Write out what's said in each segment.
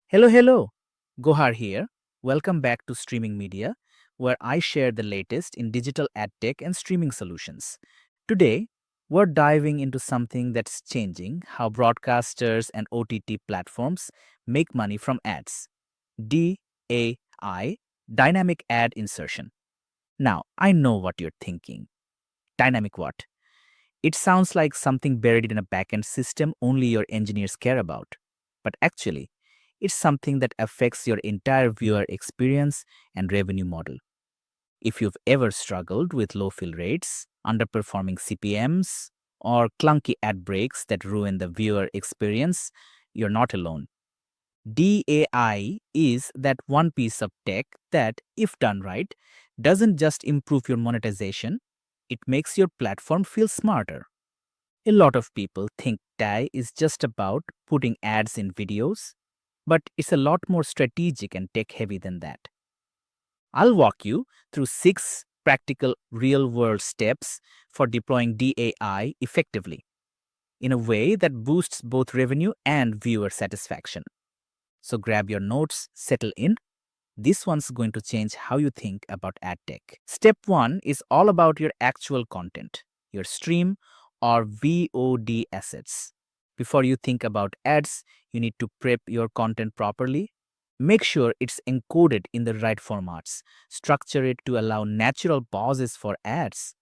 Hello. Gohar here. Welcome back to Streaming Media, where I share the latest in digital ad tech and streaming solutions. Today, we're diving into something that's changing how broadcasters and OTT platforms make money from ads. DAI, Dynamic Ad Insertion. Now, I know what you're thinking. Dynamic what? It sounds like something buried in a backend system only your engineers care about. But actually, it's something that affects your entire viewer experience and revenue model. If you've ever struggled with low fill rates, underperforming CPMs, or clunky ad breaks that ruin the viewer experience, you're not alone. DAI is that one piece of tech that, if done right, doesn't just improve your monetization, it makes your platform feel smarter. A lot of people think DAI is just about putting ads in videos, but it's a lot more strategic and tech heavy than that. I'll walk you through 6 practical real world steps for deploying DAI effectively in a way that boosts both revenue and viewer satisfaction. So grab your notes, settle in. This one's going to change how you think about ad tech. Step 1 is all about your actual content, your stream or VOD assets. Before you think about ads, you need to prep your content properly. Make sure it's encoded in the right formats. Structure it to allow natural pauses for ads.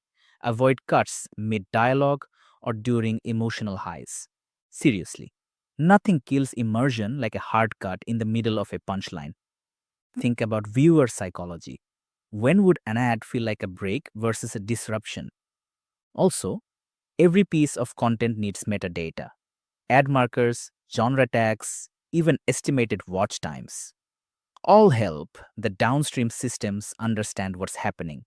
Avoid cuts mid dialogue or during emotional highs. Seriously, nothing kills immersion like a hard cut in the middle of a punchline. Think about viewer psychology. When would an ad feel like a break versus a disruption? Also, every piece of content needs metadata, ad markers, genre tags, even estimated watch times. All help the downstream systems understand what's happening.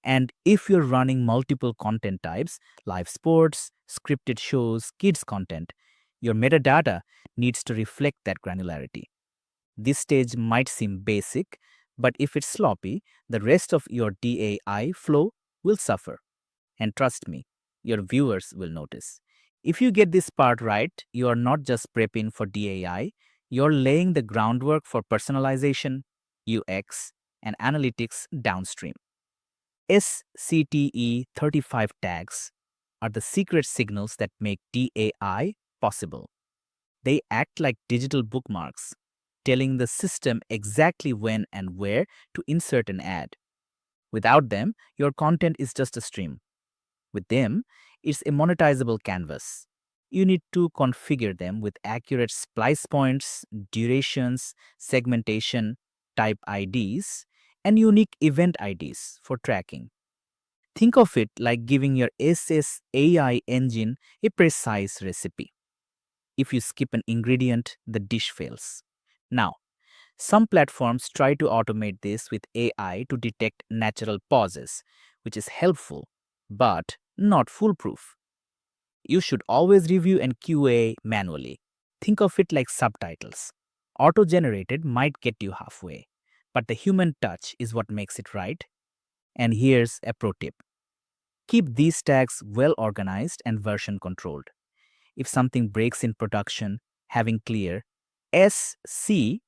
And if you're running multiple content types, live sports, scripted shows, kids content, your metadata needs to reflect that granularity. This stage might seem basic, but if it's sloppy, the rest of your DAI flow will suffer. And trust me, your viewers will notice. If you get this part right, you are not just prepping for DAI, you're laying the groundwork for personalization, UX, and analytics downstream. SCTE 35 tags are the secret signals that make DAI possible. They act like digital bookmarks, telling the system exactly when and where to insert an ad. Without them, your content is just a stream. With them, it's a monetizable canvas. You need to configure them with accurate splice points, durations, segmentation, type IDs, and unique event IDs for tracking. Think of it like giving your SSAI engine a precise recipe. If you skip an ingredient, the dish fails. Now, some platforms try to automate this with AI to detect natural pauses, which is helpful, but not foolproof. You should always review and QA manually. Think of it like subtitles. Auto generated might get you halfway, but the human touch is what makes it right. And here's a pro tip: keep these tags well organized and version controlled. If something breaks in production, having clear SCTE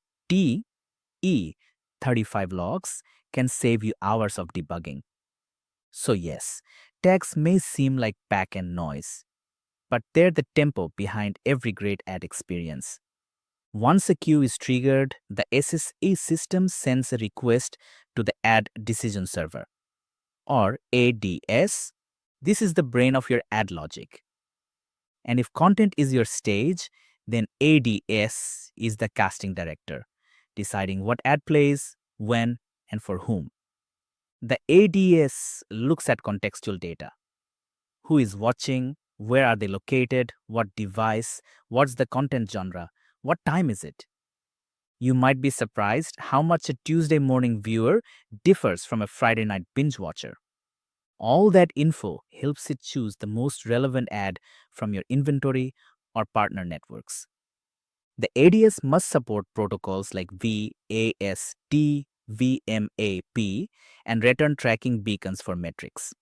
35 logs can save you hours of debugging. So, yes, tags may seem like back-end noise, but they're the tempo behind every great ad experience. Once a queue is triggered, the SSE system sends a request to the Ad Decision Server, or ADS. This is the brain of your ad logic. And if content is your stage, then ADS is the casting director, deciding what ad plays, when, and for whom. The ADS looks at contextual data: who is watching, where are they located, what device, what's the content genre, what time is it. You might be surprised how much a Tuesday morning viewer differs from a Friday night binge watcher. All that info helps it choose the most relevant ad from your inventory or partner networks. The ADS must support protocols like VAST, VMAP, and return tracking beacons for metrics.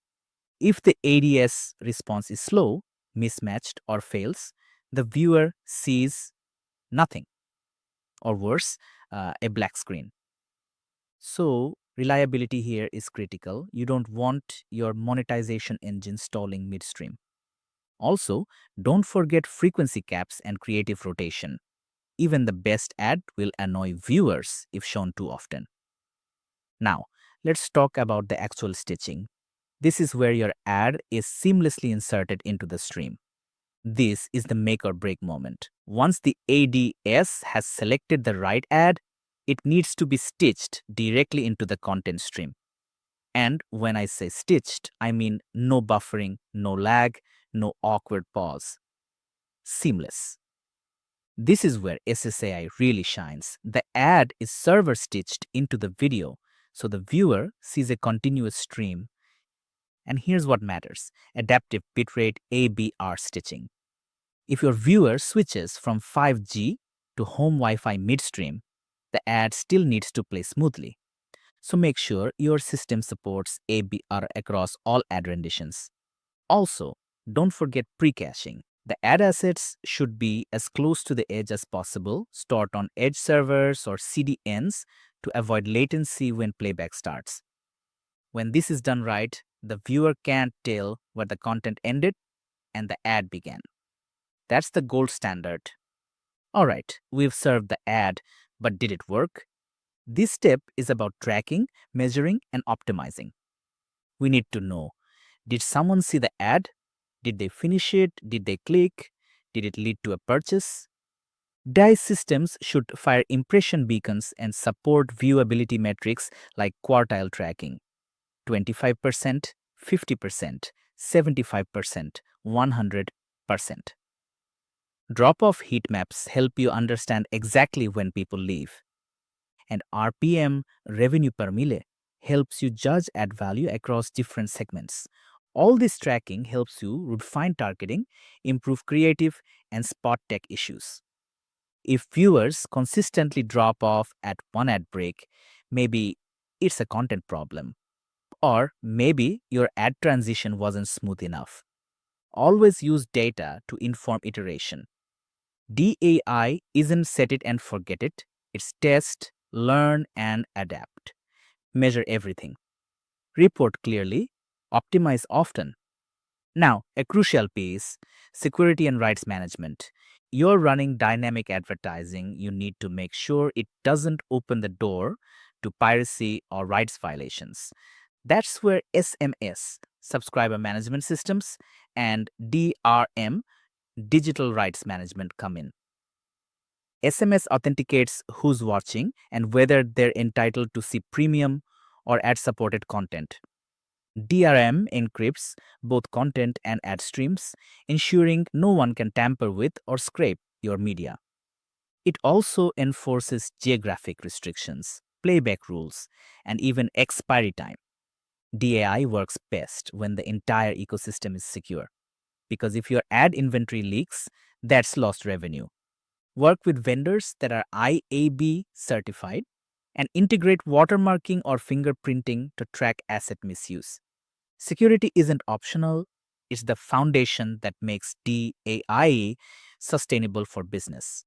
If the ADS response is slow, mismatched, or fails, the viewer sees nothing. or worse, a black screen. So, reliability here is critical. You don't want your monetization engine stalling midstream. Also, don't forget frequency caps and creative rotation. Even the best ad will annoy viewers if shown too often. Now, let's talk about the actual stitching. This is where your ad is seamlessly inserted into the stream. This is the make or break moment. Once the ADS has selected the right ad, it needs to be stitched directly into the content stream. And when I say stitched, I mean no buffering, no lag, no awkward pause. Seamless. This is where SSAI really shines. The ad is server stitched into the video, so the viewer sees a continuous stream. And here's what matters: adaptive bitrate ABR stitching. If your viewer switches from 5G to home Wi-Fi midstream, the ad still needs to play smoothly. So make sure your system supports ABR across all ad renditions. Also, don't forget pre-caching. The ad assets should be as close to the edge as possible, stored on edge servers or CDNs to avoid latency when playback starts. When this is done right, the viewer can't tell where the content ended and the ad began. That's the gold standard. Alright, we've served the ad, but did it work? This step is about tracking, measuring, and optimizing. We need to know, did someone see the ad? Did they finish it? Did they click? Did it lead to a purchase? DICE systems should fire impression beacons and support viewability metrics like quartile tracking: 25%, 50%, 75%, 100%. Drop-off heat maps help you understand exactly when people leave. And RPM, revenue per mille, helps you judge ad value across different segments. All this tracking helps you refine targeting, improve creative, and spot tech issues. If viewers consistently drop off at one ad break, maybe it's a content problem. Or maybe your ad transition wasn't smooth enough. Always use data to inform iteration. DAI isn't set it and forget it, it's test, learn, and adapt. Measure everything. Report clearly, optimize often. Now, a crucial piece: security and rights management. You're running dynamic advertising, you need to make sure it doesn't open the door to piracy or rights violations. That's where SMS, subscriber management systems, and DRM, digital rights management, come in. SMS authenticates who's watching and whether they're entitled to see premium or ad supported content. DRM encrypts both content and ad streams, ensuring no one can tamper with or scrape your media. It also enforces geographic restrictions, playback rules, and even expiry time. DAI works best when the entire ecosystem is secure, because if your ad inventory leaks, that's lost revenue. Work with vendors that are IAB certified, and integrate watermarking or fingerprinting to track asset misuse. Security isn't optional, it's the foundation that makes DAI sustainable for business.